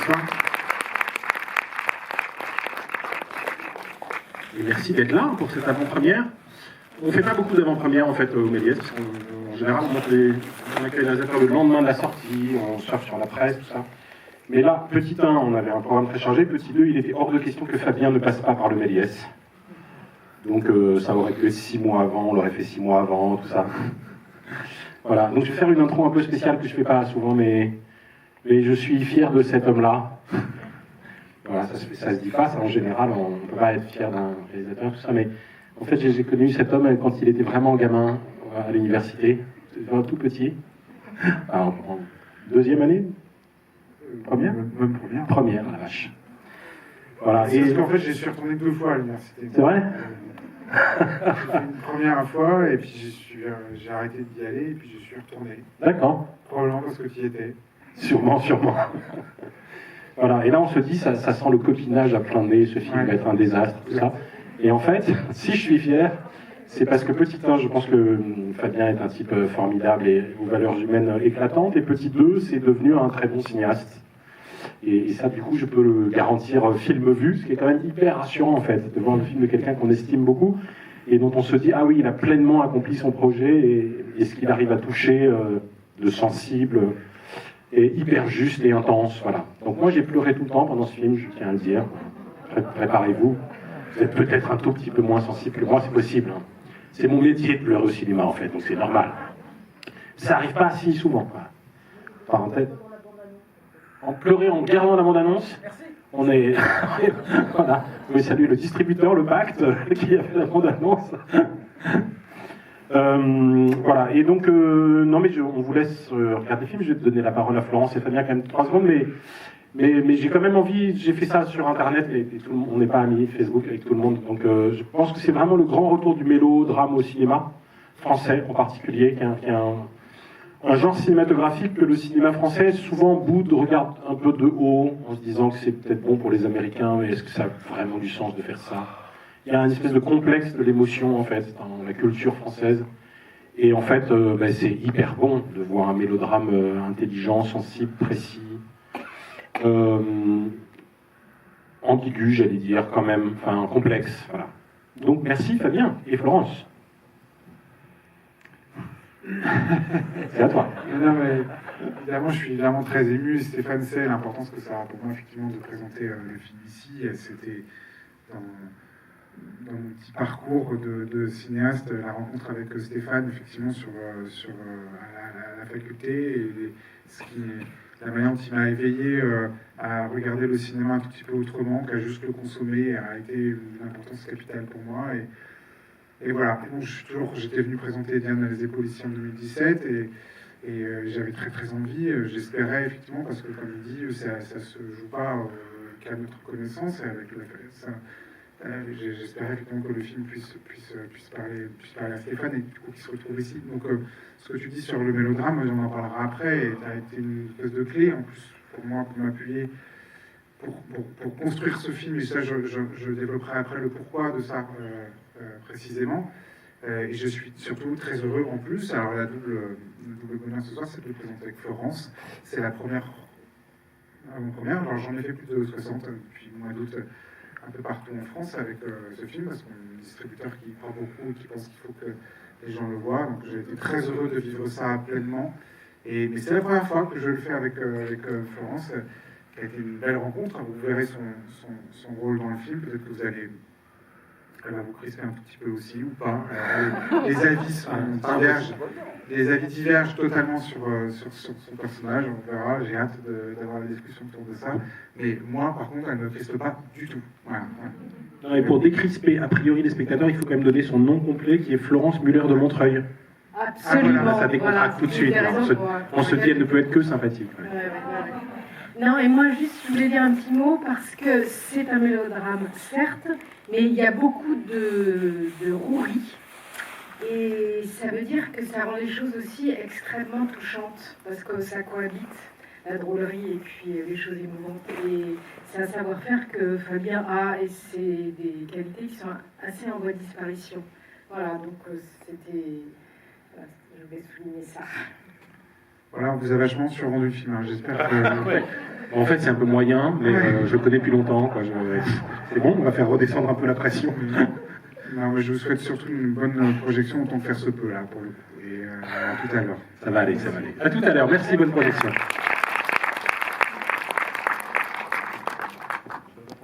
Bonsoir. Et merci d'être là pour cette avant-première. On ne fait pas beaucoup d'avant-premières en fait au Méliès, parce qu'en général on accueille les réalisateurs le lendemain de la sortie, on surfe sur la presse, tout ça. Mais là, petit 1, on avait un programme très chargé, petit 2, il était hors de question que Fabien ne passe pas par le Méliès. Donc ça aurait pu être 6 mois avant, on l'aurait fait 6 mois avant, tout ça. Voilà, donc je vais faire une intro un peu spéciale que je ne fais pas souvent, mais je suis fier de cet homme-là. Voilà, ça se dit pas, ça en général, on ne peut pas être fier d'un réalisateur, tout ça, mais en fait j'ai connu cet homme quand il était vraiment gamin à l'université, c'était tout petit, alors, en 2e année, première, la vache. Voilà. C'est parce qu'en fait j'y suis retourné 2 fois à l'université. C'est vrai? J'ai fait une première fois et puis j'ai arrêté d'y aller et puis je suis retourné. D'accord. Probablement parce que tu y étais. Sûrement. Voilà, et là on se dit, ça sent le copinage à plein nez, ce film va être un désastre, tout ça. Et en fait, si je suis fier, c'est parce que petit 1, je pense que Fabien est un type formidable et aux valeurs humaines éclatantes, et petit 2, c'est devenu un très bon cinéaste. Et ça, du coup, je peux le garantir film vu, ce qui est quand même hyper rassurant en fait, de voir le film de quelqu'un qu'on estime beaucoup, et dont on se dit, ah oui, il a pleinement accompli son projet, et ce qu'il arrive à toucher de sensible, et hyper juste et intense, voilà. Donc moi j'ai pleuré tout le temps pendant ce film, je tiens à le dire. Préparez-vous. Vous êtes peut-être un tout petit peu moins sensible que moi, c'est possible. Hein. C'est mon métier de pleurer au cinéma en fait, donc c'est normal. Ça n'arrive pas si souvent. Voilà. Parenthèse. En pleurer en regardant la bande-annonce, on est... voilà. Oui, salut le distributeur, le Pacte, qui a fait la bande-annonce. Voilà, et donc, non mais on vous laisse regarder le film, je vais te donner la parole à Florence et Fabien quand même 3 secondes, mais j'ai quand même envie, j'ai fait ça sur internet, et on n'est pas amis Facebook avec tout le monde, donc je pense que c'est vraiment le grand retour du mélodrame au cinéma, français en particulier, qui est un genre cinématographique que le cinéma français souvent boude, regarde un peu de haut, en se disant que c'est peut-être bon pour les Américains, mais est-ce que ça a vraiment du sens de faire ça ? Il y a une espèce de complexe de l'émotion en fait dans la culture française, et en fait c'est hyper bon de voir un mélodrame intelligent, sensible, précis, ambigu j'allais dire quand même, enfin complexe, voilà. Donc merci Fabien et Florence. C'est à toi. Non, mais, évidemment, je suis évidemment très ému. Stéphane sait l'importance que ça a pour moi effectivement de présenter le film ici. C'était dans mon petit parcours de cinéaste, la rencontre avec Stéphane, effectivement, à la faculté, et la manière dont il m'a éveillé à regarder le cinéma un tout petit peu autrement qu'à juste le consommer a été une importance capitale pour moi. Et voilà, donc j'étais venu présenter Diane à les épaules ici en 2017, et j'avais très très envie, j'espérais effectivement, parce que comme il dit, ça se joue pas qu'à notre connaissance, j'espérais effectivement que le film puisse parler à Stéphane, et du coup qu'il se retrouve ici. Donc ce que tu dis sur le mélodrame, on en parlera après, et ça a été une espèce de clé en plus pour moi, pour m'appuyer pour construire ce film, et ça je développerai après le pourquoi de ça précisément. Et je suis surtout très heureux en plus. Alors le double bonheur ce soir, c'est de le présenter avec Florence. C'est la première avant-première. Alors j'en ai fait plus de 60 depuis le mois d'août un peu partout en France avec ce film, parce qu'on est un distributeur qui croit beaucoup et qui pense qu'il faut que les gens le voient. Donc j'ai été très heureux de vivre ça pleinement. Mais c'est la première fois que je le fais avec Florence, qui a été une belle rencontre. Vous verrez son rôle dans le film. Peut-être que elle va vous crisper un tout petit peu aussi, ou pas. Les avis divergent totalement sur son personnage, on verra. J'ai hâte d'avoir la discussion autour de ça. Mais moi, par contre, elle ne me crispe pas du tout. Voilà. Non, et pour décrisper a priori les spectateurs, il faut quand même donner son nom complet, qui est Florence Muller de Montreuil. Absolument. Voilà, ça décontracte tout de suite. On se dit, elle ne peut être que sympathique. Ouais. Non, et moi, juste, je voulais dire un petit mot, parce que c'est un mélodrame, certes, mais il y a beaucoup de rouerie. Et ça veut dire que ça rend les choses aussi extrêmement touchantes, parce que ça cohabite, la drôlerie et puis les choses émouvantes. Et c'est un savoir-faire que Fabien a, et c'est des qualités qui sont assez en voie de disparition. Voilà, donc c'était... je vais souligner ça. Voilà, on vous a vachement survendu le film, hein. J'espère que... Ouais. En fait, c'est un peu moyen, mais je le connais depuis longtemps. Quoi. C'est bon, on va faire redescendre un peu la pression. Non, mais je vous souhaite surtout une bonne projection autant que faire se peut, là, pour le coup. Et à tout à l'heure. Ça va aller, ça va aller. À tout à l'heure. Merci, bonne projection.